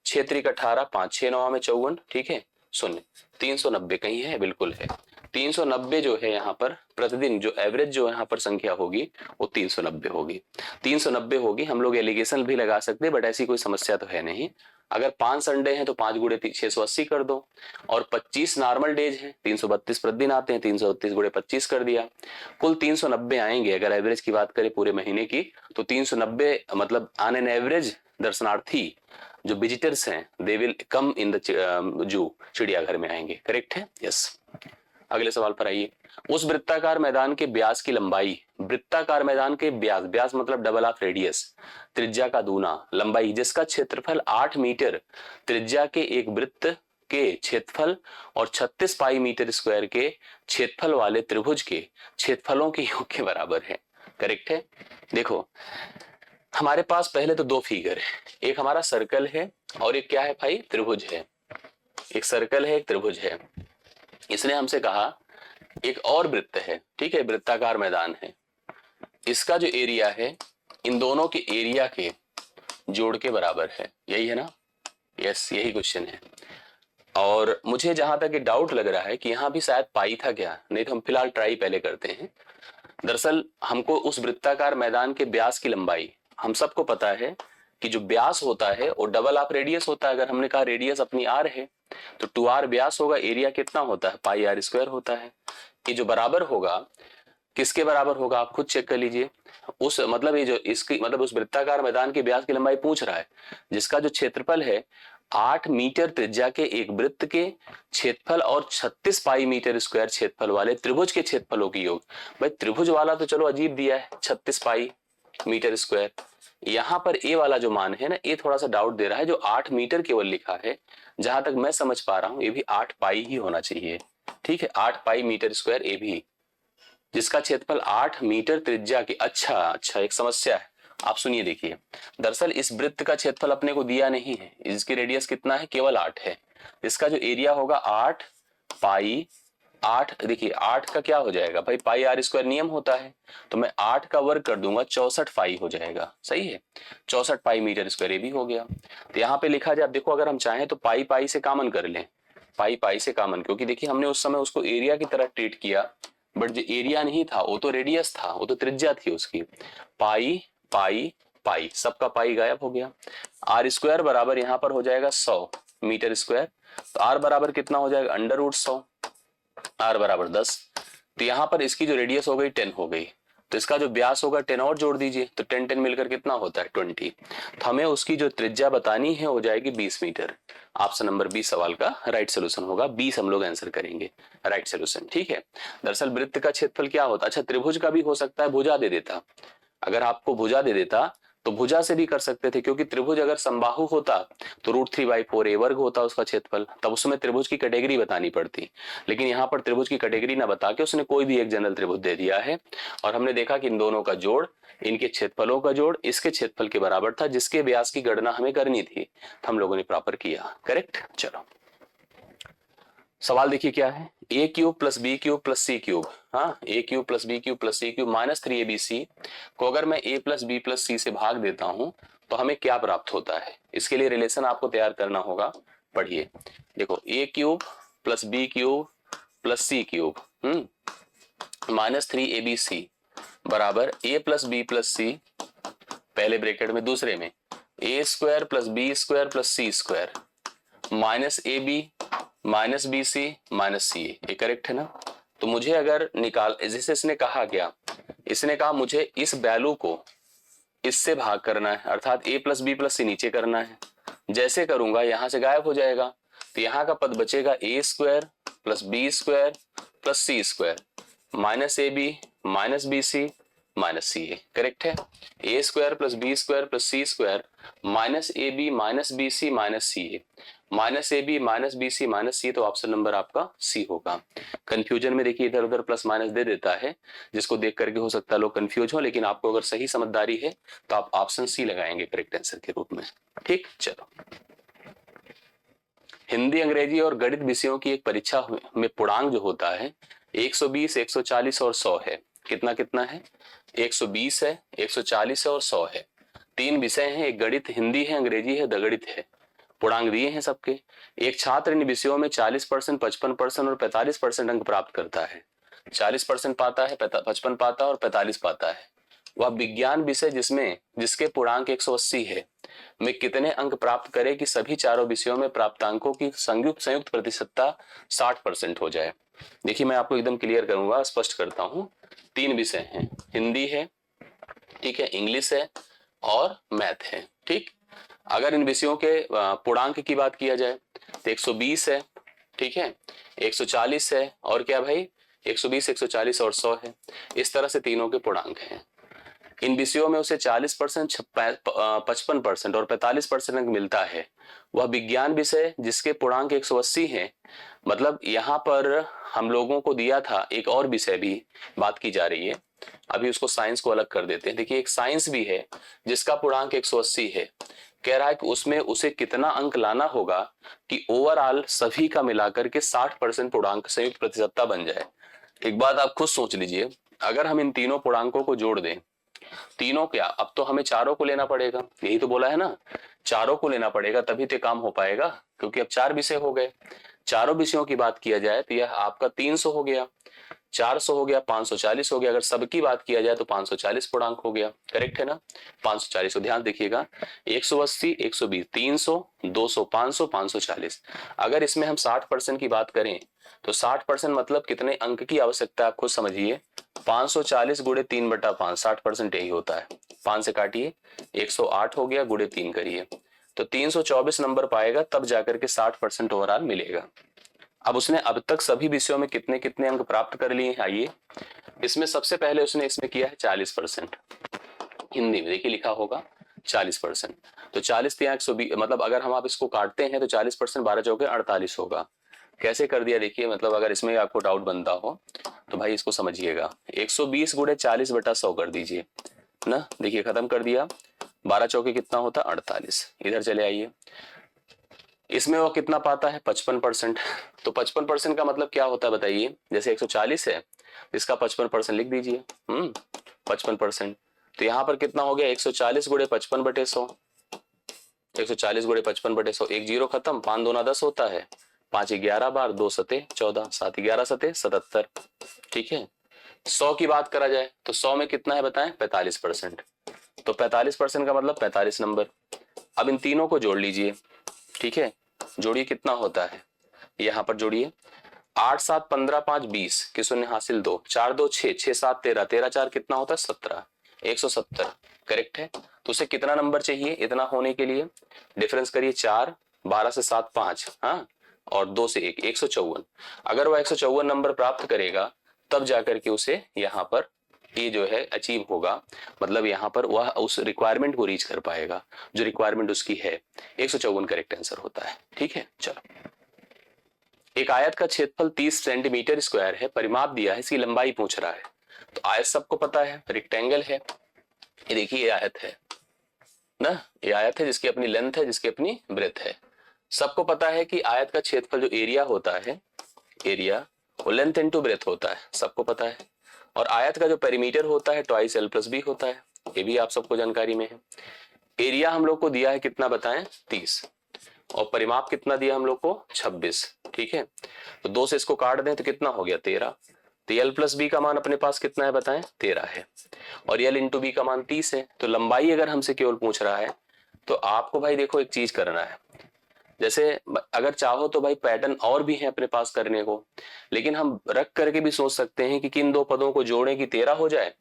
6 त्रिक 18, 5 6 9 में 54, ठीक है, शून्य, 390 कहीं है, बिल्कुल है। 390 जो है यहाँ पर प्रतिदिन जो एवरेज जो यहाँ पर संख्या होगी वो 390 होगी, 390 होगी। हम लोग एलिगेशन भी लगा सकते हैं बट ऐसी कोई समस्या तो है नहीं। अगर 5 संडे हैं तो 5 गुणे 680 कर दो, और 25 नॉर्मल डेज है, 332 प्रतिदिन आते हैं, 332 गुणे 25 कर दिया, कुल 390 आएंगे। अगर एवरेज की बात करें पूरे महीने की तो 390 मतलब ऑन एन एवरेज दर्शनार्थी जो विजिटर्स हैं they will come in the zoo, चिड़ियाघर में आएंगे, करेक्ट है, यस। अगले सवाल पर आइए। उस वृत्ताकार मैदान के व्यास की लंबाई, वृत्ताकार मैदान के व्यास, व्यास मतलब डबल ऑफ रेडियस, त्रिज्या का दूना, लंबाई जिसका क्षेत्रफल 8 मीटर, त्रिज्या के एक वृत्त के क्षेत्रफल और 36 पाई मीटर स्क्वायर के क्षेत्रफल वाले त्रिभुज के क्षेत्रफलों के योग के बराबर है, करेक्ट है। देखो हमारे पास पहले तो दो फिगर है, एक हमारा सर्कल है और एक क्या है भाई त्रिभुज है, एक सर्कल है एक त्रिभुज है। इसने हमसे कहा एक और वृत्त है, ठीक है, वृत्ताकार मैदान है, इसका जो एरिया है इन दोनों के एरिया के जोड़ के बराबर है, यही है ना, यस यही क्वेश्चन है। और मुझे जहां तक ये डाउट लग रहा है कि यहाँ भी शायद पाई था क्या, नहीं तो हम फिलहाल ट्राई पहले करते हैं। दरअसल हमको उस वृत्ताकार मैदान के व्यास की लंबाई, हम सबको पता है कि जो व्यास होता है वो डबल ऑफ रेडियस होता है। अगर हमने कहा रेडियस अपनी आर है तो 2r व्यास होगा, एरिया कितना होता है पाई आर स्क्वायर होता है। ये जो बराबर होगा किसके बराबर होगा आप खुद चेक कर लीजिए। उस मतलब ये जो इसकी मतलब उस वृत्ताकार मैदान के व्यास की लंबाई पूछ रहा है जिसका जो क्षेत्रफल है 8 मीटर त्रिज्या के एक वृत्त के क्षेत्रफल और 36 पाई मीटर स्क्वायर क्षेत्रफल वाले त्रिभुज के क्षेत्रफलों की योग। भाई त्रिभुज वाला तो चलो अजीब दिया है 36 पाई मीटर स्क्वायर, यहाँ पर ए वाला जो मान है ना ये थोड़ा सा डाउट दे रहा है, जो 8 मीटर केवल लिखा है, जहां तक मैं समझ पा रहा हूं ये भी 8 पाई ही होना चाहिए, ठीक है, 8 पाई मीटर स्क्वायर ए भी, जिसका क्षेत्रफल 8 मीटर त्रिज्या के। अच्छा एक समस्या है, आप सुनिए देखिए। दरअसल इस वृत्त का क्षेत्रफल अपने को दिया नहीं है, इसकी रेडियस कितना है केवल 8 है, इसका जो एरिया होगा 8 पाई 8, देखिए 8 का क्या हो जाएगा भाई पाई आर स्क्वायर नियम होता है, तो मैं 8 का वर्ग कर दूंगा 64 पाई हो जाएगा, सही है, 64 पाई मीटर स्क्वायर ये भी हो गया। तो यहाँ पे लिखा जाए, देखो अगर हम चाहें तो पाई पाई से कॉमन कर लें, पाई पाई से कॉमन, क्योंकि देखिए हमने उस समय उसको एरिया की तरह ट्रीट किया बट जो एरिया नहीं था वो तो रेडियस था, वो तो त्रिज्या थी उसकी। पाई पाई पाई, सबका पाई गायब हो गया। आर स्क्वायर बराबर यहाँ पर हो जाएगा 100 मीटर स्क्वायर, तो आर बराबर कितना हो जाएगा अंडर रूट 100, आर बराबर 10, तो यहां पर इसकी जो रेडियस हो गई 10 हो गई, तो इसका जो व्यास होगा 10 और जोड़ दीजिए, तो 10 10 मिलकर कितना होता है 20, तो हमें उसकी जो त्रिज्या बतानी है हो जाएगी 20 मीटर। ऑप्शन नंबर 20 सवाल का राइट सोल्यूशन होगा, 20 हम लोग आंसर करेंगे राइट सोल्यूशन, ठीक है। दरअसल वृत्त का क्षेत्रफल क्या होता है, अच्छा त्रिभुज का भी हो सकता है, भुजा दे देता, अगर आपको भुजा दे देता तो भुजा से भी कर सकते थे, क्योंकि त्रिभुज अगर समबाहु होता तो √3/4 ए वर्ग होता उसका क्षेत्रफल, तब उसमें त्रिभुज की कैटेगरी बतानी पड़ती। लेकिन यहाँ पर त्रिभुज की कैटेगरी ना बता के उसने कोई भी एक जनरल त्रिभुज दे दिया है, और हमने देखा कि इन दोनों का जोड़, इनके क्षेत्रफलों का जोड़ इसके क्षेत्रफल के बराबर था, जिसके व्यास की गणना हमें करनी थी, तो हम लोगों ने प्रॉपर किया, करेक्ट। चलो सवाल देखिए क्या है, A cube plus B cube plus C cube, हाँ A cube plus B cube plus C cube minus 3abc को अगर मैं a plus B plus C से भाग देता हूं तो हमें क्या प्राप्त होता है। इसके लिए रिलेशन आपको तैयार करना होगा, पढ़िए। देखो A cube plus B cube plus C cube minus 3abc बराबर a plus B plus C, पहले ब्रैकेट में दूसरे में a square plus B square plus C square minus A B minus B C minus C, ये correct है ना। तो मुझे अगर निकाल, जैसे इसने कहा क्या, इसने कहा मुझे इस वैल्यू को इससे भाग करना है, अर्थात a प्लस बी प्लस सी नीचे करना है, जैसे करूंगा यहां से गायब हो जाएगा, तो यहाँ का पद बचेगा a square plus B square plus C square minus A B minus B C minus C A. Correct है। A square plus B square plus C square minus A B minus B C minus C A, minus A B minus B C minus C, तो option number आपका सी होगा। Confusion में देखिए इधर उधर plus minus दे देता है, जिसको देख करके हो सकता है लोग कंफ्यूज हो, लेकिन आपको अगर सही समझदारी है तो आप ऑप्शन सी लगाएंगे करेक्ट आंसर के रूप में। ठीक, चलो। हिंदी, अंग्रेजी और गणित विषयों की एक परीक्षा में पूर्णांक जो होता है 120, 140 और 100 है। कितना कितना है? 120 है, 140 है और 100 है। तीन विषय हैं, एक गणित, हिंदी है, अंग्रेजी है, गणित है। पूर्णांक दिए हैं सबके। एक छात्र इन विषयों में 40%, 55% और 45% अंक प्राप्त करता है। 40% पाता है, 55 पाता है और 45 पाता है। वह विज्ञान विषय जिसके पूर्णांक 180 है में कितने अंक प्राप्त करे कि सभी चारों विषयों में प्राप्तांकों की संयुक्त प्रतिशतता 60% हो जाए। देखिए मैं आपको एकदम क्लियर करूंगा, स्पष्ट करता हूं। तीन विषय हैं, हिंदी है, ठीक है, इंग्लिश है और मैथ है। ठीक, अगर इन विषयों के पूर्णांक की बात किया जाए तो 120 है, ठीक है, 140 है और क्या भाई 120, 140 और 100 है। इस तरह से तीनों के पूर्णांक हैं। इन विषयों में उसे 40%, 55% और 45% अंक मिलता है। वह विज्ञान विषय जिसके पूर्णांक 180 है, मतलब यहाँ पर हम लोगों को दिया था एक और विषय भी बात की जा रही है, अभी उसको साइंस को अलग कर देते हैं। देखिए एक साइंस भी है जिसका पूर्णांक 180 है, कह रहा है कि उसमें उसे कितना अंक लाना होगा कि ओवरऑल सभी का मिलाकर के 60% पूर्णांक संयुक्त प्रतिशतता बन जाए। एक बात आप खुद सोच लीजिए, अगर हम इन तीनों पूर्णांकों को जोड़ दें, तीनों क्या, अब तो हमें चारों को लेना पड़ेगा, यही तो बोला है ना, चारों को लेना पड़ेगा तभी तो काम हो पाएगा, क्योंकि अब 4 विषय हो गए। चारों विषयों की बात किया जाए तो यह आपका 300 हो गया, 400 हो गया, 540 हो गया। अगर सबकी बात किया जाए तो 540 पूर्णांक हो गया। करेक्ट है ना? 540 को ध्यान देखिएगा, 180, 120, 300, 200, 500, 540। अगर इसमें हम 60% की बात करें तो 60% मतलब कितने अंक की आवश्यकता है आप खुद समझिए। 540 गुणे 3/5, 60% यही होता है। 5 से काटिए, 108 हो गया, गुणे 3 करिए तो 324 नंबर पाएगा, तब जाकर के 60% ओवरऑल मिलेगा। अब उसने अब तक सभी विषयों में कितने कितने अंक प्राप्त कर लिए हैं, आइए इसमें सबसे पहले उसने इसमें किया है 40%। हिंदी में देखिए लिखा होगा 40%, तो 40 या 120, मतलब अगर हम आप इसको काटते हैं तो 40%, 12 चौके 48 होगा। कैसे कर दिया देखिए, मतलब अगर इसमें आपको डाउट बनता हो तो भाई इसको समझिएगा, 120 गुणे 40/100 कर दीजिए ना, देखिए खत्म कर दिया। 12 चौके कितना होता है 48। इधर चले आइए, इसमें वो कितना पाता है 55%। तो 55% का मतलब क्या होता है बताइए, जैसे 140 है इसका 55% लिख दीजिए। 55%, तो यहाँ पर कितना हो गया 140 गुणे 55/100, 140 गुणे 55/100, एक जीरो खत्म, 5 दूना 10 होता है, 5 11 बार, 2 सते 14, 7 11 सते 77। ठीक है, 100 की बात करा जाए तो 100 में कितना है बताएं 45%, तो 45% का मतलब 45 नंबर। अब इन तीनों को जोड़ लीजिए, ठीक है, जोड़िए कितना होता है, यहां पर जोड़िए 8 7 15 5 20 के शून्य हासिल 2, 4 2 6, 6 7 13, 13 4 कितना होता है 17, 170। करेक्ट है, तो उसे कितना नंबर चाहिए इतना होने के लिए, डिफरेंस करिए 4, 12 से 7 5, हाँ, और 2 से 1, 154। अगर वह 154 नंबर प्राप्त करेगा तब जाकर के उसे यहाँ पर ये जो है अचीव होगा, मतलब यहाँ पर वह उस रिक्वायरमेंट को रीच कर पाएगा जो रिक्वायरमेंट उसकी है। 154 करेक्ट आंसर होता है। ठीक है, चलो। एक आयत का क्षेत्रफल 30 सेंटीमीटर स्क्वायर है, परिमाप दिया है, इसकी लंबाई पूछ रहा है। तो आयत सबको पता है, रेक्टेंगल है, ये देखिए ये आयत है ना, ये आयत है जिसकी अपनी लेंथ है, जिसकी अपनी ब्रेथ है। सबको पता है कि आयत का क्षेत्रफल जो एरिया होता है, एरिया वो लेंथ इनटू ब्रेथ होता है, सबको पता है। और आयत का जो पेरीमीटर होता है ट्वाइस l + b होता है, ये भी आप सबको जानकारी में है। एरिया हम लोग को दिया है कितना बताएं 30, और परिमाप कितना दिया हम लोग को 26। ठीक है, तो 2 से इसको काट दें तो कितना हो गया 13। तो l + b का मान अपने पास कितना है बताएं 13 है, और l × b का मान 30 है। तो लंबाई अगर हमसे केवल पूछ रहा है तो आपको भाई देखो एक चीज करना है, जैसे अगर चाहो तो भाई पैटर्न और भी है अपने पास करने को, लेकिन हम रख करके भी सोच सकते हैं कि किन दो पदों को जोड़ें कि 13 हो जाए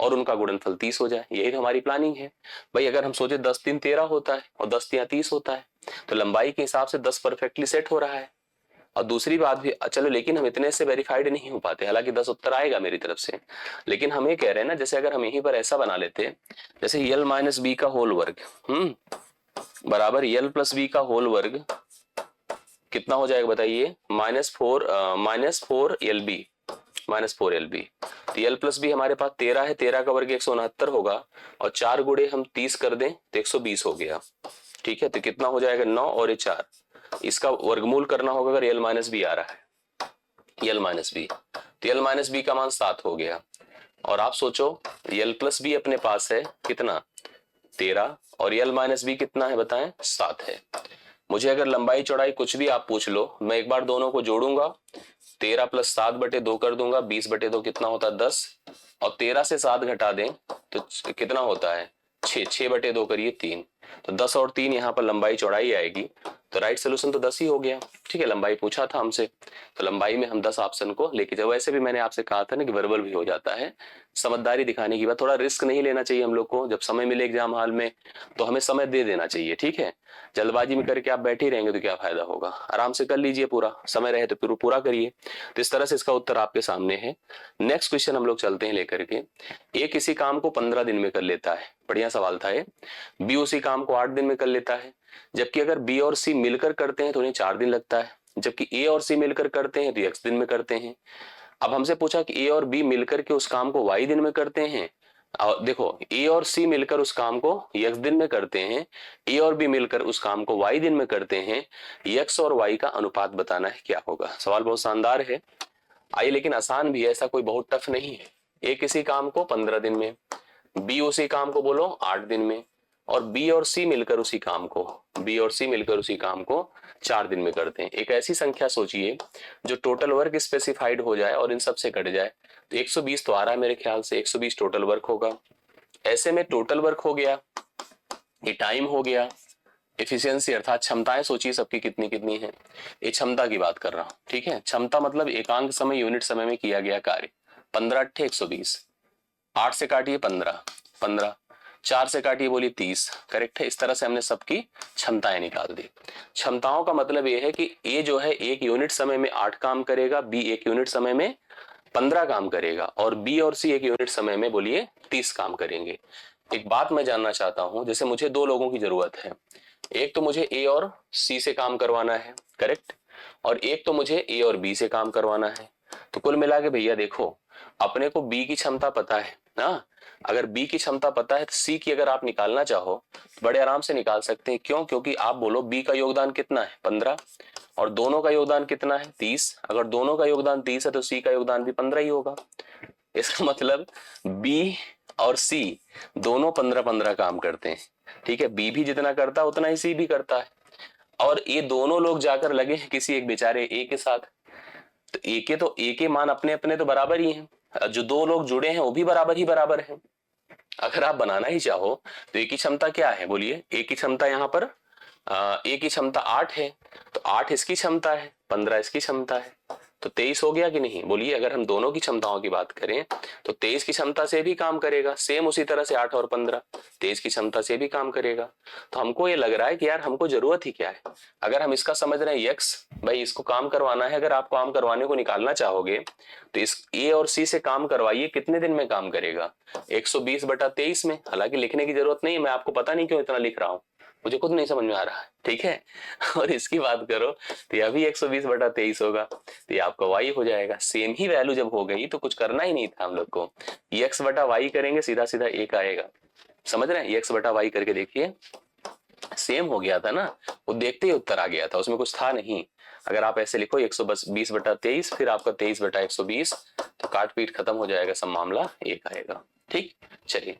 और उनका गुणनफल 30 हो जाए, यही तो हमारी प्लानिंग है। भाई अगर हम सोचे 10 3 13 होता है और 10 3 30 होता है, तो लंबाई के हिसाब से 10 परफेक्टली सेट हो रहा है। और दूसरी बात भी, चलो लेकिन हम इतने से वेरीफाइड नहीं हो पाते, हालांकि 10 उत्तर आएगा मेरी तरफ से, लेकिन हम ये कह रहे हैं ना, जैसे अगर हम यहीं पर ऐसा बना लेते, जैसे यल माइनस बी का होल वर्ग बराबर यल प्लस बी का होल वर्ग कितना हो जाएगा बताइए, -4 LB तो यल प्लस बी हमारे पास 13 है, 13 का वर्ग 169 होगा, और 4 गुणे हम 30 कर दें तो 120 हो गया। ठीक है, तो कितना हो जाएगा 9 और ये 4, इसका वर्गमूल करना होगा अगर यल माइनस बी आ रहा है, यल माइनस बी, तो यल माइनस बी का मान 7 हो गया। और आप सोचो यल प्लस बी अपने पास है कितना 13, और यल माइनस बी कितना है बताएं 7 है। मुझे अगर लंबाई चौड़ाई कुछ भी आप पूछ लो, मैं एक बार दोनों को जोड़ूंगा, 13 + 7/2 कर दूंगा, 20/2 कितना होता है 10, और 13 से 7 घटा दें तो कितना होता है 6, 6/2 करिए 3, तो 10 और 3 यहाँ पर लंबाई चौड़ाई आएगी, तो राइट सोल्यूशन तो 10 ही हो गया। ठीक है, लंबाई पूछा था हमसे, तो लंबाई में हम 10 ऑप्शन को लेके जाओ। वैसे भी मैंने आपसे कहा था ना कि वर्बल भी हो जाता है, समझदारी दिखाने की बात, थोड़ा रिस्क नहीं लेना चाहिए हम लोग को, जब समय मिले एग्जाम हॉल में तो हमें समय दे देना चाहिए। ठीक है, जल्दबाजी में करके आप बैठे रहेंगे तो क्या फायदा होगा, आराम से कर लीजिए, पूरा समय रहे तो पूरा करिए। तो इस तरह से इसका उत्तर आपके सामने है। नेक्स्ट क्वेश्चन हम लोग चलते हैं लेकर के, ए किसी काम को 15 दिन में कर लेता है, बढ़िया सवाल था ये, बी उसी काम को 8 दिन में कर लेता है, जबकि अगर बी और सी मिलकर करते हैं तो उन्हें 4 दिन लगता है, जबकि ए और सी मिलकर करते हैं तो एक्स दिन में करते हैं। अब हमसे पूछा कि ए और बी मिलकर के उस काम को वाई दिन में करते हैं, और देखो ए और सी मिलकर उस काम को एक्स दिन में करते हैं, ए और बी मिलकर उस काम को वाई दिन में करते हैं, एक्स और वाई का अनुपात बताना है क्या होगा। सवाल बहुत शानदार है, आइए, लेकिन आसान भी है, ऐसा कोई बहुत टफ नहीं है। ए किसी काम को 15 दिन में, बी उसी काम को बोलो 8 दिन में, और बी और सी मिलकर उसी काम को 4 दिन में करते हैं। एक ऐसी संख्या सोचिए जो टोटल वर्क स्पेसिफाइड हो जाए और इन सब से कट जाए, तो 120 तो आ रहा है मेरे ख्याल से, 120 टोटल वर्क होगा। ऐसे में टोटल वर्क हो गया, ये टाइम हो गया, एफिशिएंसी अर्थात क्षमताएं सोचिए सबकी कितनी कितनी है, ये क्षमता की बात कर रहा हूं। ठीक है, क्षमता मतलब एकांक समय यूनिट समय में किया गया कार्य, 15 × 120, 8 से काटिए 15, 15, 4 से काटिए बोलिए 30, करेक्ट है। इस तरह से हमने सबकी क्षमताएं निकाल दी। क्षमताओं का मतलब यह है कि ए जो है 1 यूनिट समय में 8 काम करेगा, बी 1 यूनिट समय में 15 काम करेगा, और बी और सी 1 यूनिट समय में बोलिए 30 काम करेंगे। एक बात मैं जानना चाहता हूं, जैसे मुझे 2 लोगों की जरूरत है, एक तो मुझे ए और सी से काम करवाना है, करेक्ट, और एक तो मुझे ए और बी से काम करवाना है। तो कुल मिला के भैया देखो, अपने को बी की क्षमता पता है ना, अगर बी की क्षमता पता है तो सी की अगर आप निकालना चाहो तो बड़े आराम से निकाल सकते हैं। क्यों? क्योंकि आप बोलो बी का योगदान कितना है 15, और दोनों का योगदान कितना है 30, अगर दोनों का योगदान 30 है तो सी का योगदान भी 15 ही होगा। इसका मतलब बी और सी दोनों 15-15 काम करते हैं। ठीक है, बी भी जितना करता है उतना ही सी भी करता है, और ये दोनों लोग जाकर लगे हैं किसी एक बेचारे ए के साथ, तो ए के मान अपने अपने तो बराबर ही हैं, जो 2 लोग जुड़े हैं वो भी बराबर ही बराबर हैं। अगर आप बनाना ही चाहो तो ए की क्षमता क्या है बोलिए, ए की क्षमता यहाँ पर ए की क्षमता 8 है, तो 8 इसकी क्षमता है, 15 इसकी क्षमता है, तो 23 हो गया कि नहीं बोलिए। अगर हम दोनों की क्षमताओं की बात करें तो 23 की क्षमता से भी काम करेगा, सेम उसी तरह से 8 और 15 23 की क्षमता से भी काम करेगा। तो हमको ये लग रहा है कि यार हमको जरूरत ही क्या है, अगर हम इसका समझ रहे हैं एक्स, भाई इसको काम करवाना है, अगर आप काम करवाने को निकालना चाहोगे तो इस ए और सी से काम करवाइए, कितने दिन में काम करेगा 120/23 में। हालांकि लिखने की जरूरत नहीं है, मैं आपको पता नहीं क्यों इतना लिख रहा हूँ, मुझे खुद नहीं समझ में आ रहा है। ठीक है, और इसकी बात करो तो यह भी 120/23 होगा, तो ये आपका y हो जाएगा। सेम ही वैल्यू जब हो गई तो कुछ करना ही नहीं था हम लोग को, x/y करेंगे सीधा सीधा 1 आएगा। समझ रहे हैं, x/y करके देखिए, सेम हो गया था ना, वो देखते ही उत्तर आ गया था, उसमें कुछ था नहीं। अगर आप ऐसे लिखो 120/23 फिर आपका 23/120, तो काट पीट खत्म हो जाएगा, सब मामला 1 आएगा। ठीक, चलिए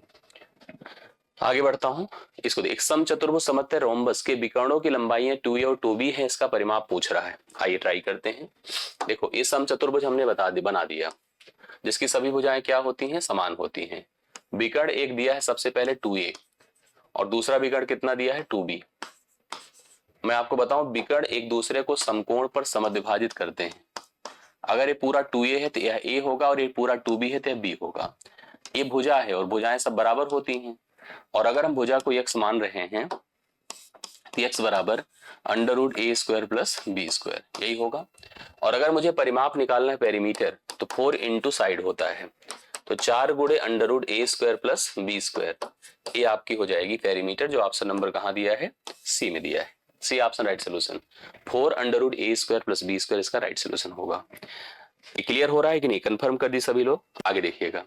आगे बढ़ता हूं। इसको देख, समचतुर्भुज समत्य रोम्बस के विकर्णों की लंबाई 2a और 2b है, इसका परिमाप पूछ रहा है। आइए ट्राई करते हैं। देखो इस समचतुर्भुज हमने बना दिया, जिसकी सभी भुजाएं क्या होती हैं, समान होती हैं। विकर्ण एक दिया है सबसे पहले 2a, और दूसरा विकर्ण कितना दिया है 2b। मैं आपको बताऊं, विकर्ण एक दूसरे को समकोण पर समद्विभाजित करते हैं। अगर ये पूरा 2a है तो यह a होगा, और ये पूरा 2b है तो यह b होगा। ये भुजा है और भुजाएं सब बराबर होती हैं, और अगर हम भुजा को x मान रहे हैं x बराबर under root A square plus B square, यही होगा। और अगर मुझे परिमाप निकालना है पेरीमीटर, तो 4 इंटू साइड होता है, तो 4 गुणे under root A square plus B square, ये आपकी हो जाएगी पेरीमीटर, जो ऑप्शन नंबर कहाँ दिया है, सी में दिया है। C option right solution. 4 under root A square plus B square इसका राइट सोल्यूशन होगा। ये क्लियर हो रहा है कि नहीं, कंफर्म कर दी सभी लोग। आगे देखिएगा,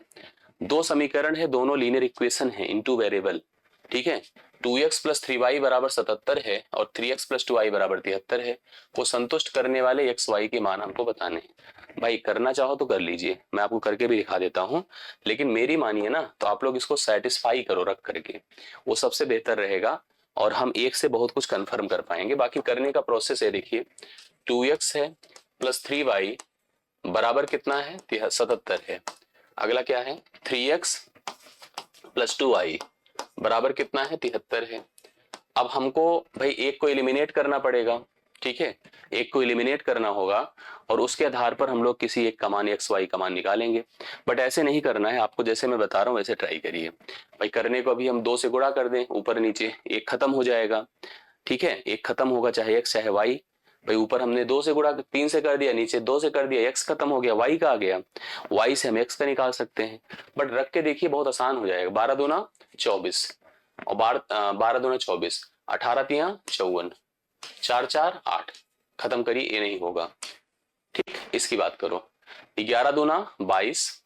दो समीकरण है, दोनों लीनियर इक्वेशन है इनटू वेरिएबल, ठीक है। 2x प्लस 3y बराबर 77 है और 3x प्लस 2y बराबर 73 है, को संतुष्ट करने वाले x y के मान हमको बताने हैं। भाई करना चाहो तो कर लीजिए, मैं आपको करके भी दिखा देता हूं, लेकिन मेरी मानिए ना, तो आप लोग इसको सेटिस्फाई करो रख करके, वो सबसे बेहतर रहेगा और हम एक से बहुत कुछ कंफर्म कर पाएंगे। बाकी करने का प्रोसेस है, देखिए 2x है प्लस 3y बराबर कितना है, 77 है। अगला क्या है, 3x प्लस 2y बराबर कितना है, 73 है। अब हमको भाई एक को एलिमिनेट करना पड़ेगा, ठीक है, एक को एलिमिनेट करना होगा और उसके आधार पर हम लोग किसी एक का मान एक्स वाई का मान निकालेंगे। बट ऐसे नहीं करना है आपको, जैसे मैं बता रहा हूँ वैसे ट्राई करिए। भाई करने को अभी हम 2 से गुणा कर दें, ऊपर नीचे एक खत्म हो जाएगा, ठीक है, एक खत्म होगा चाहे एक्स चाहे वाई। भाई ऊपर हमने 2 से गुणा 3 से कर दिया, नीचे 2 से कर दिया, एक्स खत्म हो गया, वाई का आ गया, वाई से हम एक्स का निकाल सकते हैं। बट रख के देखिए बहुत आसान हो जाएगा, 12 दूना 24 और 12 दूना 24, 18 तिया 54, 4 4 8, खत्म करिए, ये नहीं होगा, ठीक। इसकी बात करो, 11 दूना 22,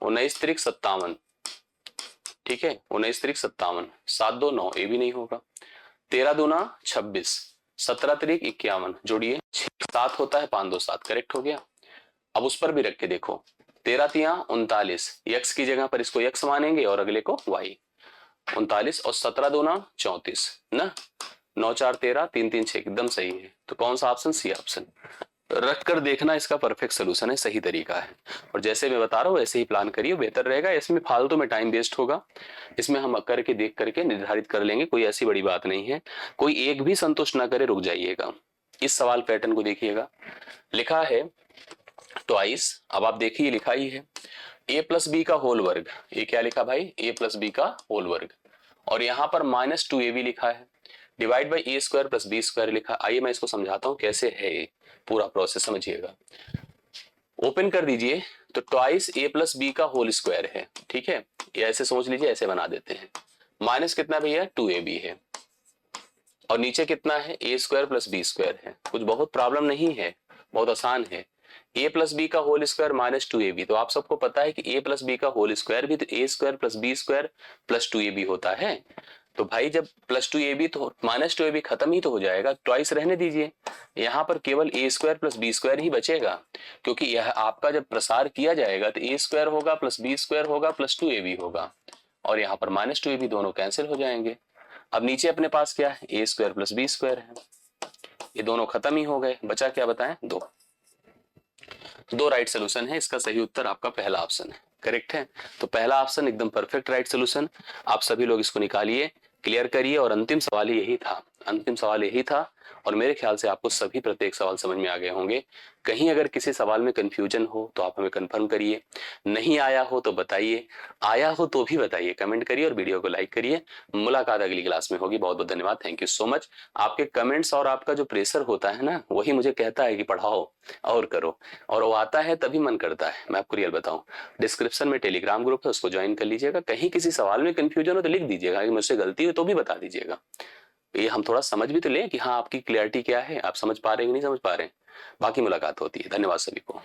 19 त्रिक 57, ठीक है, 19 त्रिक 57, 7 2 9, ये भी नहीं होगा। 13 दूना 26, 17 त्रिक 51, जोड़िए 7 होता है, 5 2 7, करेक्ट हो गया। अब उस पर भी रख के देखो, 13 तिया 39, यक्स की जगह पर इसको यक्स मानेंगे और अगले को वाई, 39 और 17 दूना 34 ना, 9 4 13, 3 3 6, एकदम सही है। तो कौन सा ऑप्शन, सी ऑप्शन। रख कर देखना इसका परफेक्ट सोल्यूशन है, सही तरीका है। और जैसे मैं बता रहा हूँ वैसे ही प्लान करिए, बेहतर रहेगा। इसमें फालतू में टाइम वेस्ट होगा, इसमें हम करके देख करके निर्धारित कर लेंगे, कोई ऐसी बड़ी बात नहीं है। कोई एक भी संतुष्ट ना करे, रुक जाइएगा। इस सवाल पैटर्न को देखिएगा, लिखा है ट्वाइस, अब आप देखिए लिखा ही है a प्लस बी का होल वर्ग, ये क्या लिखा भाई, a प्लस बी का होल वर्ग, और यहाँ पर -2ab लिखा है, divide by a square plus B square लिखा। आइए मैं इसको समझाता हूँ कैसे है, ये पूरा प्रोसेस समझिएगा। ओपन कर दीजिए, तो ट्वाइस a प्लस बी का होल स्क्वायर है, ठीक है, ये ऐसे सोच लीजिए, ऐसे बना देते हैं। माइनस कितना भैया, 2ab है, और नीचे कितना है, A square plus B square है। कुछ बहुत प्रॉब्लम नहीं है, बहुत आसान है। a प्लस बी का होल स्क्वायर -2ab, तो आप सबको पता है कि a प्लस बी का होल स्क्वायर भी तो A square plus B square plus 2ab होता है। तो भाई जब +2ab तो -2ab खत्म ही तो हो जाएगा, ट्वाइस रहने दीजिए, यहाँ पर केवल ए स्क्वायर प्लस बी स्क्वायर ही बचेगा, क्योंकि यह आपका जब प्रसार किया जाएगा तो ए स्क्वायर होगा प्लस बी स्क्वायर होगा प्लस 2ab होगा, और यहाँ पर -2ab दोनों कैंसिल हो जाएंगे। अब नीचे अपने पास क्या है, A square plus B square है, ये दोनों खत्म ही हो गए, बचा क्या बताएं, दो राइट सोल्यूशन है। इसका सही उत्तर आपका पहला ऑप्शन है, करेक्ट है। तो पहला ऑप्शन एकदम परफेक्ट राइट सोल्यूशन। आप सभी लोग इसको निकालिए, क्लियर करिए, और अंतिम सवाल यही था, अंतिम सवाल यही था। और मेरे ख्याल से आपको सभी प्रत्येक सवाल समझ में आ गए होंगे। कहीं अगर किसी सवाल में कंफ्यूजन हो तो आप हमें कंफर्म करिए, नहीं आया हो तो बताइए, आया हो तो भी बताइए, कमेंट करिए और वीडियो को लाइक करिए। मुलाकात अगली क्लास में होगी, बहुत बहुत धन्यवाद, थैंक यू सो मच। आपके कमेंट्स और आपका जो प्रेशर होता है ना, वही मुझे कहता है कि पढ़ाओ और करो, और वो आता है तभी मन करता है। मैं आपको रियल बताऊं, डिस्क्रिप्शन में टेलीग्राम ग्रुप है, उसको ज्वाइन कर लीजिएगा। कहीं किसी सवाल में कंफ्यूजन हो तो लिख दीजिएगा कि मुझसे गलती हो तो भी बता दीजिएगा, ये हम थोड़ा समझ भी तो लें कि हाँ आपकी क्लैरिटी क्या है, आप समझ पा रहे हैं कि नहीं समझ पा रहे हैं। बाकी मुलाकात होती है, धन्यवाद सभी को।